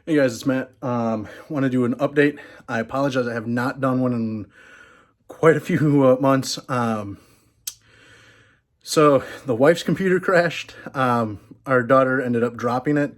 Hey guys, it's Matt. Want to do an update. I apologize. I have not done one in quite a few months. So the wife's computer crashed. Our daughter ended up dropping it.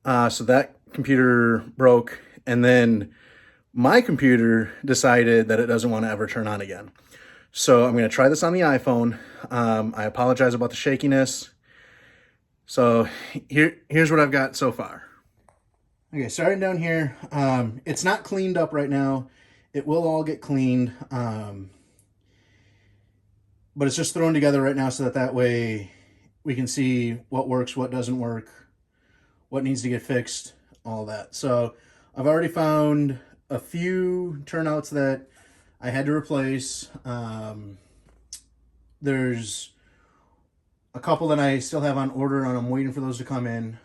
So that computer broke. And then my computer decided that it doesn't want to ever turn on again. So I'm going to try this on the iPhone. I apologize about the shakiness. So here's what I've got so far. Okay, starting down here, it's not cleaned up right now. It will all get cleaned, but it's just thrown together right now so that way we can see what works, what doesn't work, what needs to get fixed, all that. So I've already found a few turnouts that I had to replace. There's a couple that I still have on order and I'm waiting for those to come in.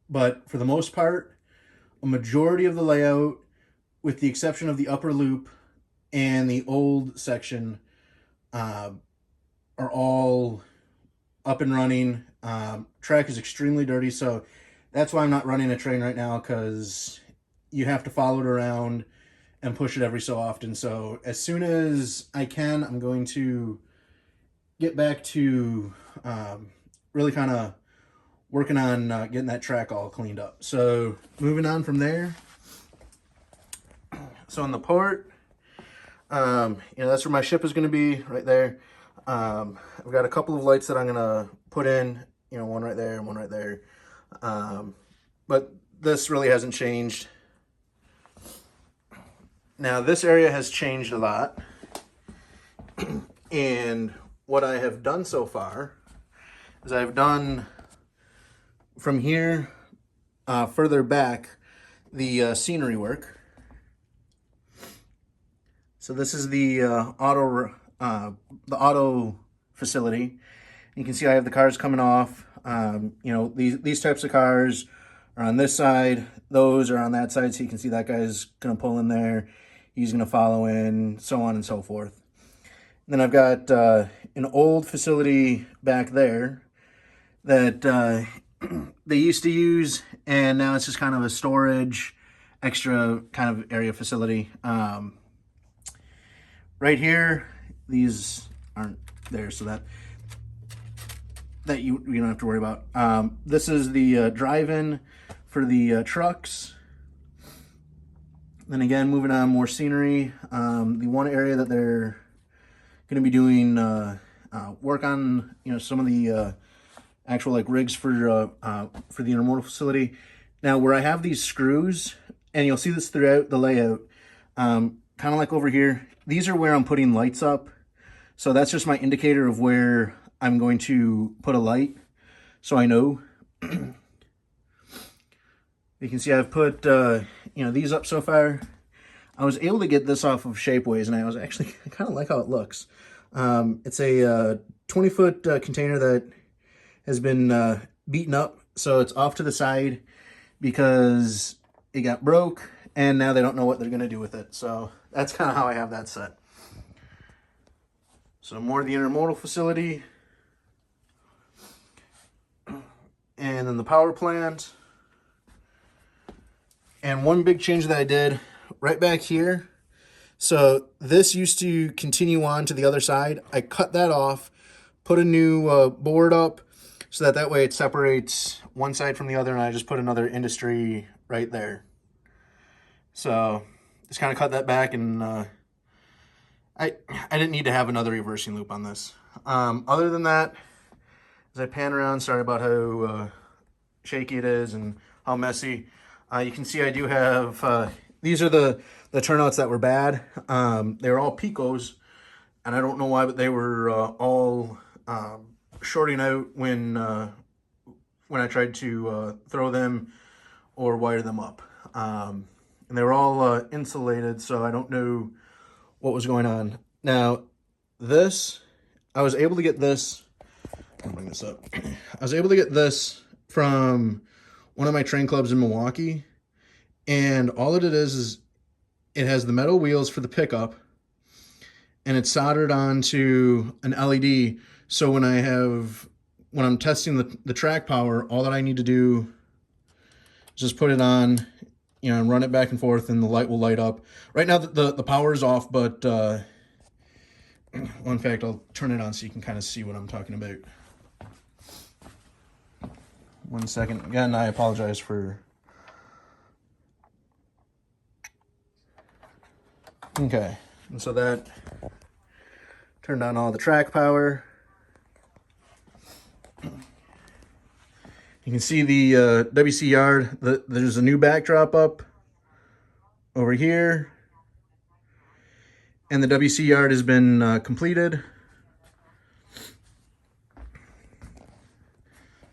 But for the most part, a majority of the layout, with the exception of the upper loop and the old section, are all up and running. Track is extremely dirty, so that's why I'm not running a train right now, because you have to follow it around and push it every so often. So as soon as I can, I'm going to get back to really kind of working on getting that track all cleaned up. So moving on from there. So on the port, that's where my ship is going to be, right there. I've got a couple of lights that I'm going to put in, one right there and one right there. But this really hasn't changed. Now this area has changed a lot. And what I have done so far is I've done from here further back the scenery work. So this is the auto facility. You can see I have the cars coming off. These types of cars are on this side. Those are on that side. So you can see that guy's going to pull in there. He's going to follow in, so on and so forth. And then I've got an old facility back there that they used to use, and now it's just kind of a storage, extra kind of area facility. Right here, these aren't there, so that you don't have to worry about. This is the drive-in for the trucks. Then again, moving on, more scenery. The one area that they're going to be doing work on, some of the actual rigs for the intermodal facility. Now, where I have these screws, and you'll see this throughout the layout, kind of like over here, these are where I'm putting lights up. So that's just my indicator of where I'm going to put a light, so I know. You can see I've put these up so far. I was able to get this off of Shapeways, and I was actually kind of like how it looks. It's a 20-foot container that has been beaten up, so it's off to the side because it got broke, and now they don't know what they're going to do with it. So that's kind of how I have that set. So more of the intermodal facility, and then the power plant. And one big change that I did right back here, so this used to continue on to the other side. I cut that off, put a new board up, so that way it separates one side from the other, and I just put another industry right there. So just kind of cut that back, and I didn't need to have another reversing loop on this. Other than that, as I pan around, sorry about how shaky it is and how messy. You can see I do have, these are the turnouts that were bad. They were all Picos, and I don't know why, but they were all shorting out when I tried to throw them or wire them up. And they were all insulated, so I don't know what was going on. Now, this, I was able to get this, I'll bring this up. I was able to get this from one of my train clubs in Milwaukee, and all it is it has the metal wheels for the pickup, and it's soldered onto an LED. So when I'm testing the track power, all that I need to do Just put it on, and run it back and forth, and the light will light up. Right now the power is off, but well, in fact, I'll turn it on so you can kind of see what I'm talking about. 1 second. Again, I apologize for... Okay, and so that turned on all the track power. You can see the WC yard. There's a new backdrop up over here. And the WC yard has been completed.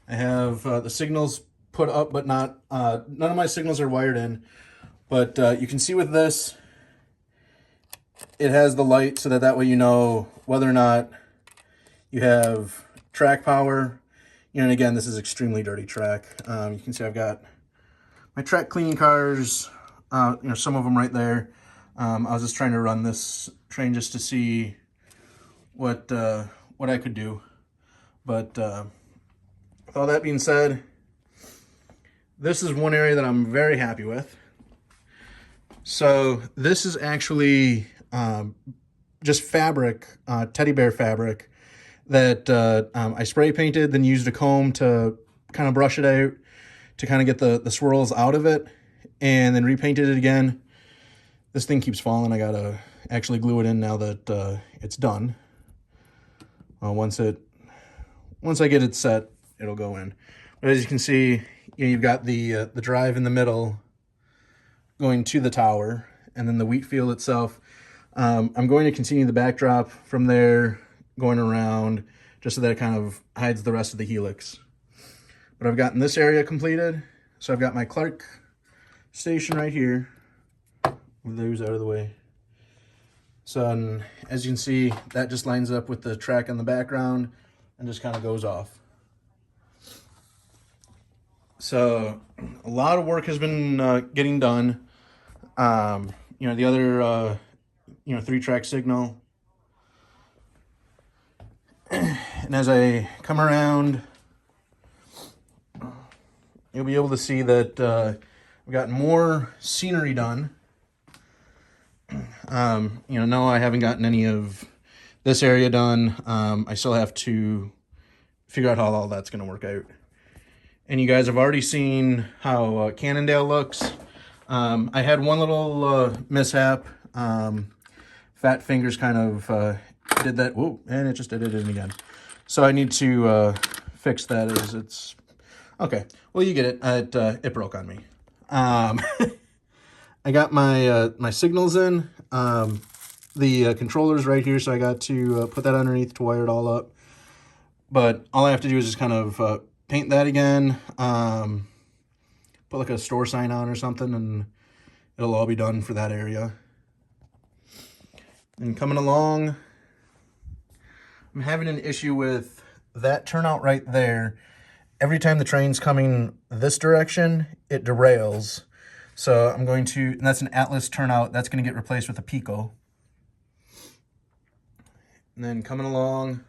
I have the signals put up, but not, none of my signals are wired in. But you can see with this, it has the light so that way you know whether or not you have track power. And again, this is extremely dirty track. You can see I've got my track cleaning cars, some of them right there. I was just trying to run this train just to see what I could do. But with all that being said, this is one area that I'm very happy with. So this is actually just fabric, teddy bear fabric, that I spray painted, then used a comb to kind of brush it out to kind of get the swirls out of it, and then repainted it again. This thing keeps falling. I gotta actually glue it in now that it's done. Once I get it set, it'll go in. But as you can see, you've got the drive in the middle going to the tower, and then the wheat field itself. I'm going to continue the backdrop from there, going around, just so that it kind of hides the rest of the helix. But I've gotten this area completed. So I've got my Clark station right here. Move those out of the way. So as you can see, that just lines up with the track in the background and just kind of goes off. So a lot of work has been getting done. The other 3-track signal. And as I come around, you'll be able to see that we've got more scenery done. No, I haven't gotten any of this area done. I still have to figure out how all that's going to work out. And you guys have already seen how Cannondale looks. I had one little mishap. Fat Fingers kind of did that. Whoa, and it just did it in again. So I need to fix that. As it's okay. Well, you get it. It broke on me. I got my signals in. The controller's right here, so I got to put that underneath to wire it all up. But all I have to do is just kind of paint that again. Put like a store sign on or something, and it'll all be done for that area. And coming along, I'm having an issue with that turnout right there. Every time the train's coming this direction, it derails. So I'm going to, and that's an Atlas turnout, that's going to get replaced with a Pico. And then coming along,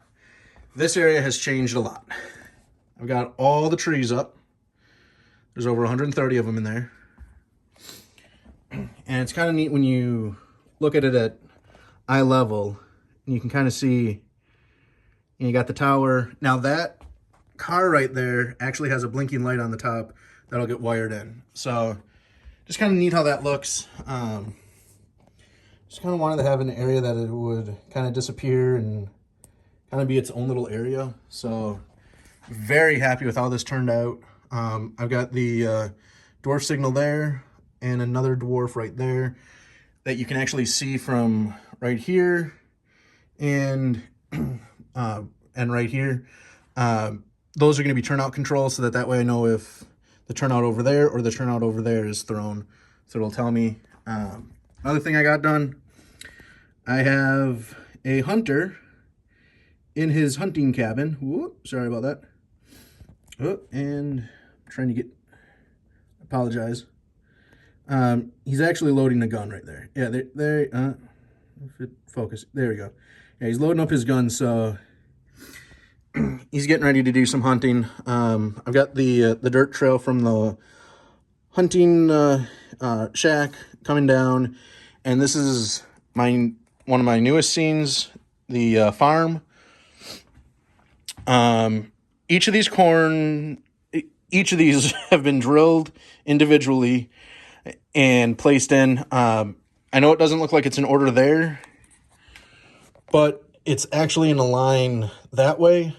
this area has changed a lot. I've got all the trees up. There's over 130 of them in there. And it's kind of neat when you look at it at eye level, and you can kind of see, you got the tower. Now that car right there actually has a blinking light on the top that'll get wired in. So just kind of neat how that looks. Just kind of wanted to have an area that it would kind of disappear and kind of be its own little area. So very happy with how this turned out. I've got the dwarf signal there and another dwarf right there that you can actually see from right here and right here. Those are going to be turnout controls, so that way I know if the turnout over there or the turnout over there is thrown. So it'll tell me. Another thing I got done, I have a hunter in his hunting cabin. Whoop, sorry about that. Oh, and I'm trying to get, apologize. He's actually loading a gun right there. Yeah, there, if it focus, there we go. Yeah, he's loading up his gun, so he's getting ready to do some hunting. I've got the dirt trail from the hunting shack coming down, and this is one of my newest scenes, the farm. Each of these have been drilled individually and placed in. I know it doesn't look like it's in order there, but it's actually in a line that way.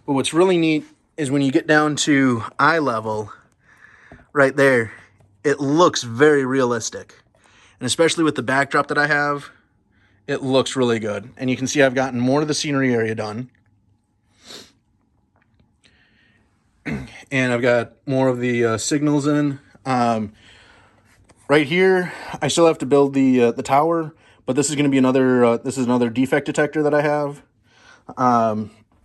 But what's really neat is when you get down to eye level, right there, it looks very realistic. And especially with the backdrop that I have, it looks really good. And you can see I've gotten more of the scenery area done. And I've got more of the signals in. Right here, I still have to build the tower, but this is going to be another defect detector that I have.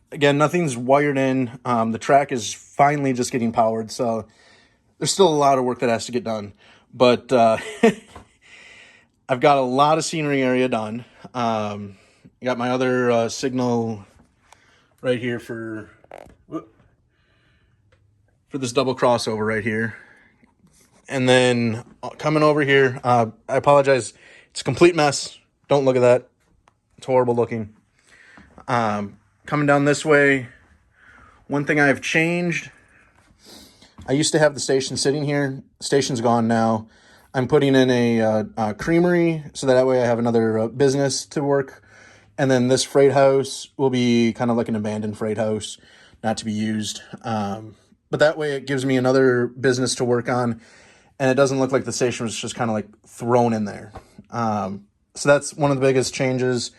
Again, nothing's wired in. The track is finally just getting powered, so there's still a lot of work that has to get done. But I've got a lot of scenery area done. Got my other signal right here for this double crossover right here. And then coming over here, I apologize. It's a complete mess. Don't look at that. It's horrible looking. Coming down this way, one thing I've changed, I used to have the station sitting here. Station's gone now. I'm putting in a creamery so that way I have another business to work. And then this freight house will be kind of like an abandoned freight house, not to be used. But that way it gives me another business to work on. And it doesn't look like the station was just kind of like thrown in there. So that's one of the biggest changes.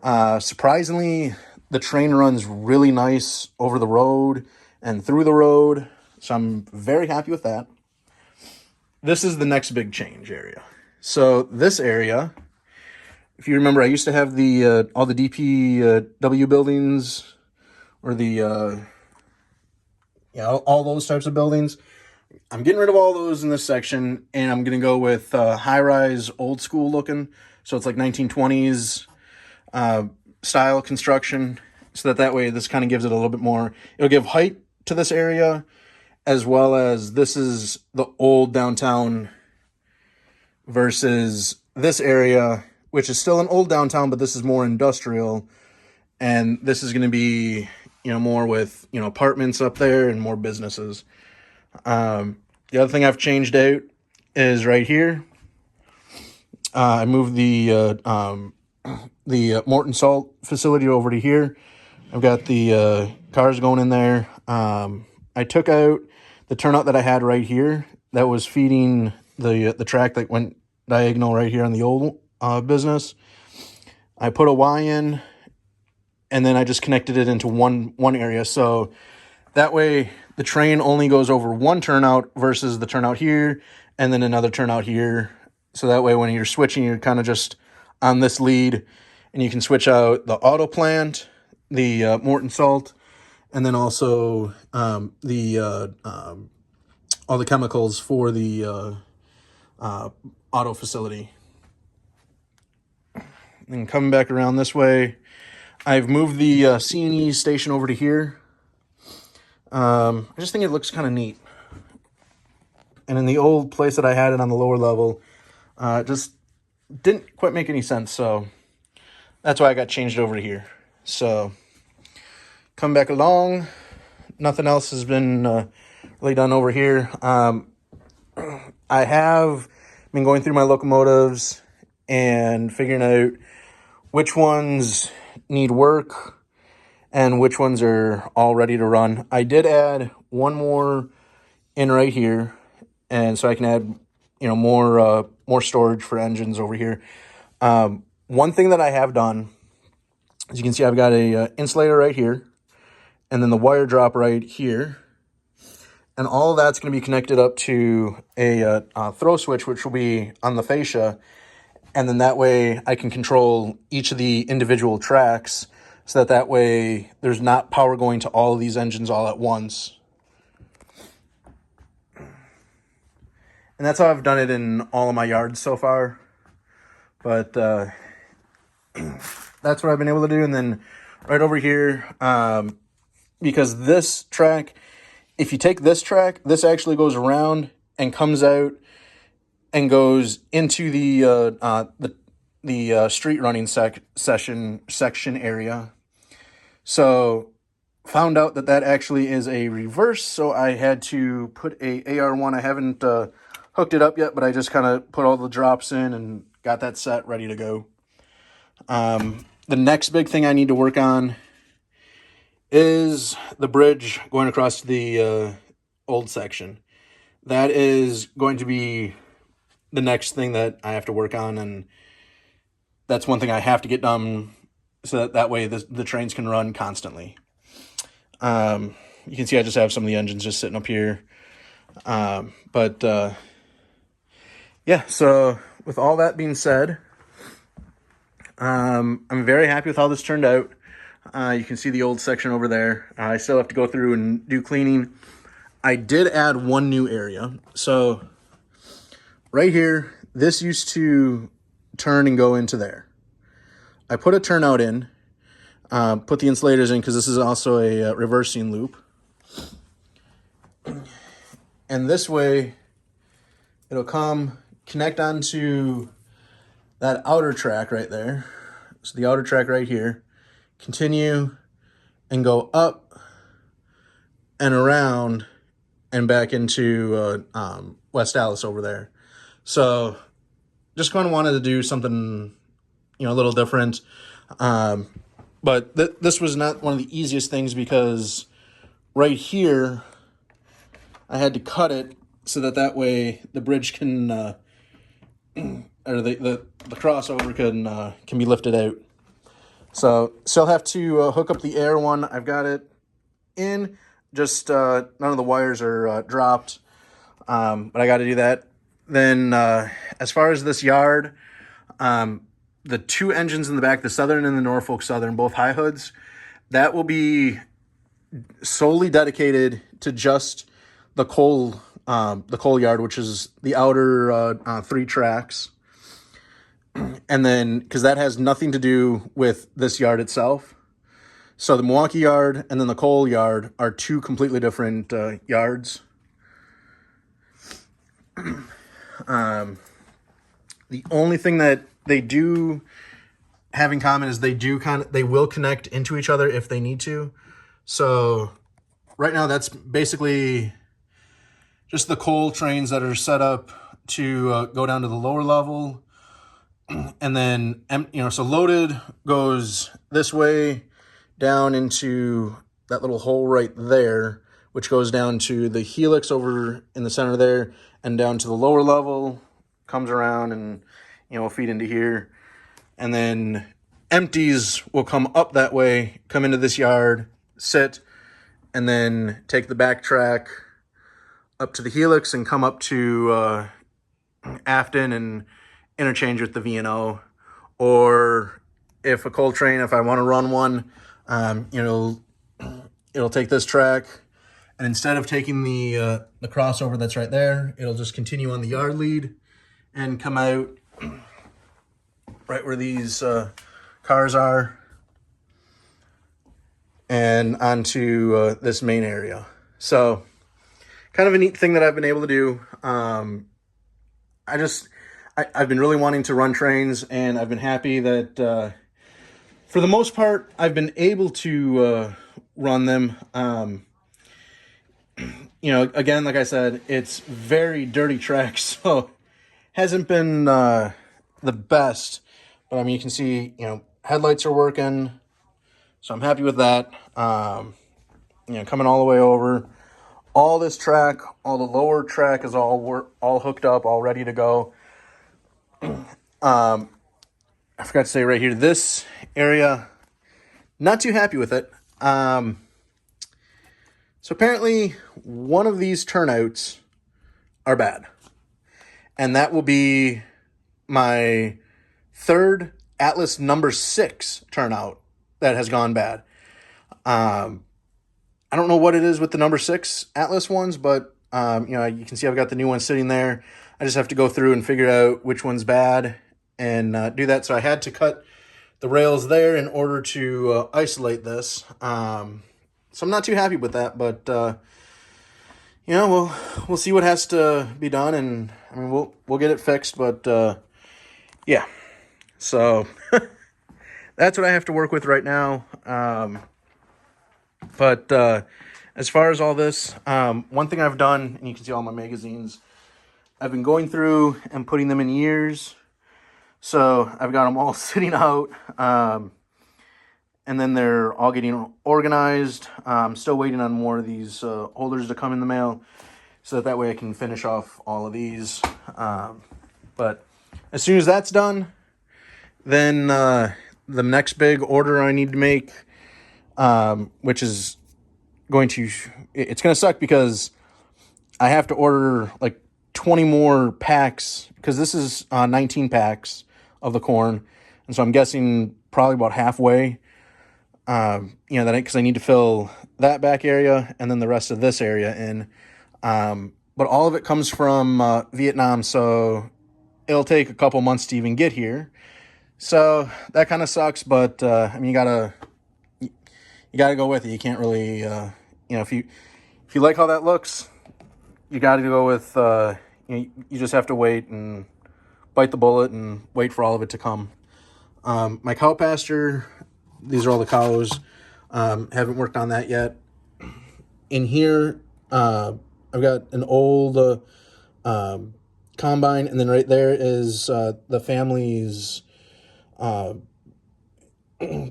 Surprisingly, the train runs really nice over the road and through the road. So I'm very happy with that. This is the next big change area. So this area, if you remember, I used to have the all the DPW buildings, or the all those types of buildings. I'm getting rid of all those in this section, and I'm going to go with high-rise, old school looking. So it's like 1920s style construction, so that way this kind of gives it a little bit more. It'll give height to this area, as well as this is the old downtown versus this area, which is still an old downtown, but this is more industrial. And this is going to be, more with, apartments up there and more businesses. The other thing I've changed out is right here. I moved the Morton Salt facility over to here. I've got the cars going in there. I took out the turnout that I had right here that was feeding the track that went diagonal right here on the old business. I put a Y in, and then I just connected it into one area. So that way the train only goes over one turnout versus the turnout here and then another turnout here. So that way when you're switching, you're kind of just on this lead, and you can switch out the auto plant, the Morton Salt, and then also all the chemicals for the auto facility. And coming back around this way, I've moved the C&E station over to here. I just think it looks kind of neat. And in the old place that I had it on the lower level, it just didn't quite make any sense. So that's why I got changed over to here. So come back along. Nothing else has been really done over here. I have been going through my locomotives and figuring out which ones need work and which ones are all ready to run. I did add one more in right here, and so I can add more storage for engines over here. One thing that I have done, as you can see, I've got a insulator right here, and then the wire drop right here, and all of that's going to be connected up to a throw switch, which will be on the fascia. And then that way I can control each of the individual tracks, so that way there's not power going to all of these engines all at once. And that's how I've done it in all of my yards so far. But that's what I've been able to do. And then right over here, because this track, if you take this track, this actually goes around and comes out and goes into the street running section area. So found out that actually is a reverse, so I had to put a AR1. I haven't hooked it up yet, but I just kind of put all the drops in and got that set ready to go. The next big thing I need to work on is the bridge going across the old section. That is going to be the next thing that I have to work on, and that's one thing I have to get done so that way the trains can run constantly. You can see I just have some of the engines just sitting up here. Yeah, so with all that being said, I'm very happy with how this turned out. You can see the old section over there. I still have to go through and do cleaning. I did add one new area. So right here, this used to turn and go into there. I put a turnout in, put the insulators in because this is also a reversing loop. And this way, it'll come, connect onto that outer track right there. So the outer track right here, continue and go up and around and back into West Dallas over there. So just kind of wanted to do something, a little different. But this was not one of the easiest things because right here, I had to cut it so that way the bridge can, or the crossover can be lifted out. So still have to hook up the air one. I've got it in, just none of the wires are dropped, but I got to do that. Then as far as this yard, the two engines in the back, the Southern and the Norfolk Southern, both high hoods, that will be solely dedicated to just the coal yard, which is the outer 3 tracks. And then, because that has nothing to do with this yard itself. So the Milwaukee yard and then the coal yard are 2 completely different yards. The only thing that they do have in common is they will connect into each other if they need to. So right now that's basically just the coal trains that are set up to go down to the lower level. And then, so loaded goes this way down into that little hole right there, which goes down to the helix over in the center there and down to the lower level, comes around and, feed into here. And then empties will come up that way, come into this yard, sit, and then take the back track up to the helix and come up to Afton and interchange with the V&O. Or if a coal train, if I want to run one, it'll take this track, and instead of taking the crossover that's right there, it'll just continue on the yard lead and come out right where these cars are and onto this main area. So kind of a neat thing that I've been able to do. I've been really wanting to run trains, and I've been happy that for the most part, I've been able to run them. Again, like I said, it's very dirty track, so hasn't been the best. But you can see, headlights are working, so I'm happy with that. Coming all the way over, all this track, all the lower track is all hooked up, all ready to go. I forgot to say right here, this area, not too happy with it. So apparently one of these turnouts are bad. And that will be my 3rd Atlas number 6 turnout that has gone bad. I don't know what it is with the number 6 Atlas ones, but you can see I've got the new one sitting there. I just have to go through and figure out which one's bad and do that. So I had to cut the rails there in order to isolate this. So I'm not too happy with that, but we'll see what has to be done, and I mean we'll get it fixed. But yeah, so that's what I have to work with right now. But as far as all this, one thing I've done, and you can see all my magazines, I've been going through and putting them in years. So I've got them all sitting out, and then they're all getting organized. I'm still waiting on more of these holders to come in the mail, so that way I can finish off all of these. But as soon as that's done, then the next big order I need to make, which is it's going to suck because I have to order like 20 more packs, because this is 19 packs of the corn. And so I'm guessing probably about halfway, because I need to fill that back area and then the rest of this area in. But all of it comes from Vietnam, so it'll take a couple months to even get here. So that kind of sucks, but I mean, you gotta go with it. You can't really, if you like how that looks, you got to go with. You just have to wait and bite the bullet and wait for all of it to come. My cow pasture, these are all the cows. Haven't worked on that yet. In here, I've got an old combine, and then right there is the family's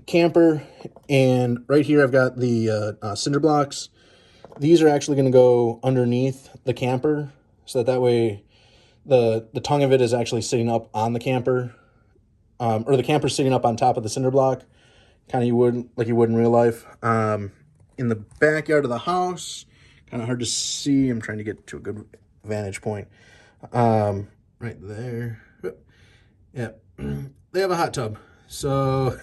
camper, and right here I've got the cinder blocks. These are actually going to go underneath the camper, so that way the tongue of it is actually sitting up on the camper, or the camper's sitting up on top of the cinder block, kind of like you would in real life. In the backyard of the house, kind of hard to see. I'm trying to get to a good vantage point. Right there. Yeah, they have a hot tub. So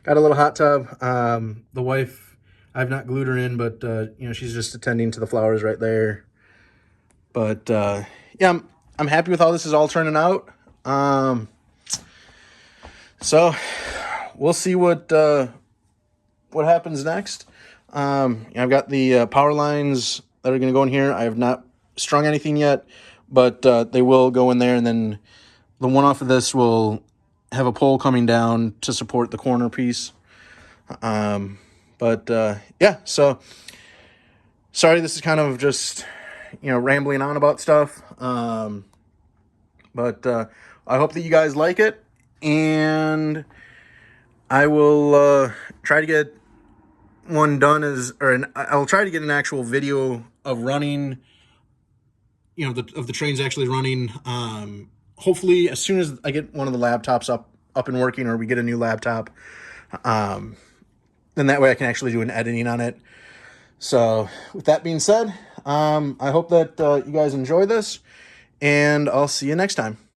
got a little hot tub. The wife, I've not glued her in, but she's just attending to the flowers right there. But yeah, I'm happy with how this is all turning out. So we'll see what happens next. I've got the power lines that are going to go in here. I have not strung anything yet, but they will go in there, and then the one off of this will have a pole coming down to support the corner piece. Yeah, so sorry, this is kind of just, rambling on about stuff. But I hope that you guys like it, and I will try to get one done I'll try to get an actual video of running, of the trains actually running. Hopefully as soon as I get one of the laptops up and working, or we get a new laptop, then that way I can actually do an editing on it. So with that being said, I hope that you guys enjoy this, and I'll see you next time.